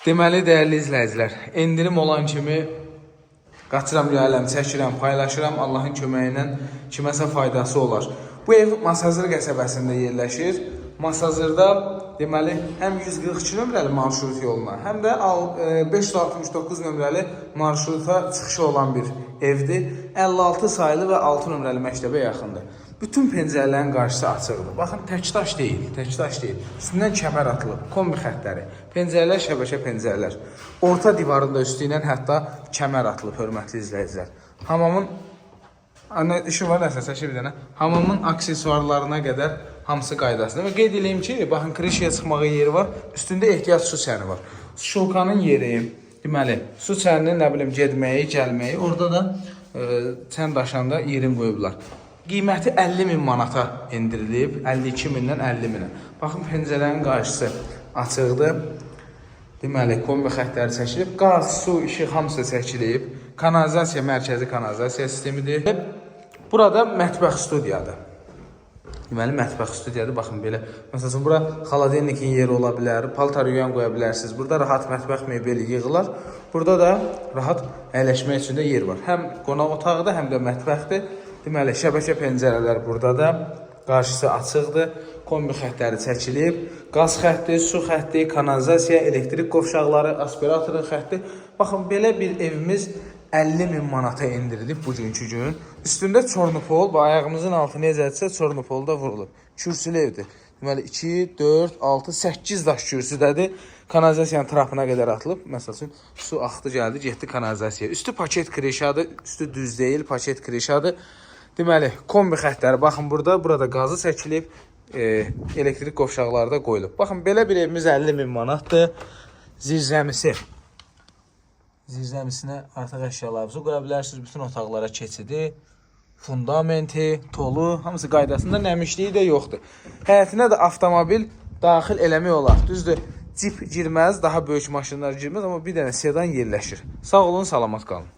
Deməli, dəyərli izləyicilər, endirim olan kimi qaçıram, gələm, çəkirəm, paylaşıram. Allahın köməyi ilə kiməsə faydası olar. Bu ev Masazır qəsəbəsində yerləşir. Masazırda deməli həm 142 nömrəli marşrut yoluna, həm də 569 nömrəli marşruta çıxışı olan bir evdir. 56 sayılı və 6 nömrəli məktəbə yaxındır. Bütün pəncərələrin qarşısı açıqdır. Baxın, təkdaş deyil, təkdaş deyil. Üstündən kəmər atılıb, kombi xəttləri, pəncərələr, şəbəkə pəncərələr. Orta divarında üstü ilə hətta kəmər atılıb, hörmətli izləyicilər. Hamamın, işim var nəsə, çəkir bir dənə. Hamamın aksesuarlarına qədər hamısı qaydasında. Və qeyd edeyim ki, baxın, krişiyə çıxmağa yeri var, üstündə ehtiyac su çəni var. Şulkanın yeri, deməli, su çəninin, nə bilim, gedməyi, gəlməyi, orada da çən daşanda yerin qoyublar. Qiyməti 50.000 manata indirilib, 52.000-dən 50.000-ə. Baxın, pəncərənin qarşısı açıqdır. Deməli, kombi xəttləri çəkilib, qaz, su, işıq hamısı çəkilib. Kanalizasiya, mərkəzi kanalizasiya sistemidir. Burada mətbəx studiyadır. Deməli, mətbəx studiyadır. Baxın, belə, məsələn, bura xaladelnikin yeri ola bilər, paltar yuyan qoya bilərsiniz. Burada rahat mətbəx mebeli yığılar. Burada da rahat əyləşmək üçün də yer var. Həm qonaq otağıdır, həm də mətbəxdir. Deməli, şəbəkə pəncərələr burada da, qarşısı açıqdır, kombi xəttləri çəkilib, qaz xətti, su xətti, kanalizasiya, elektrik qovşaqları, aspiratorun xətti. Baxın, belə bir evimiz 50.000 manata indirilib bugünkü gün. Üstündə çornupol, bu ayağımızın altı necədirsə çornupol da vurulub. Kürsülü evdir. Deməli, 2, 4, 6, 8 daş kürsüdədir. Kanalizasiyanın trapına qədər atılıb. Məsəl üçün, su axdı gəldi, getdi kanalizasiyaya. Üstü paket krişadır, üstü düz deyil, paket krişadır. Deməli, kombi xəttləri, baxın burada qazı çəkilib, elektrik qovşaqları da qoyulub. Baxın, belə bir evimiz 50.000 manatdır. Zirzəmisi. Zirzəmisinə artıq əşyalarınızı qoya bilərsiniz. Bütün otaqlara keçidi, fundamenti, tolu, hamısı qaydasında, nəmişliyi də yoxdur. Həyətinə də avtomobil daxil eləmək olar. Düzdür, cip girməz, daha böyük maşınlar girməz, amma bir dənə sedan yerləşir. Sağ olun, salamat qalın.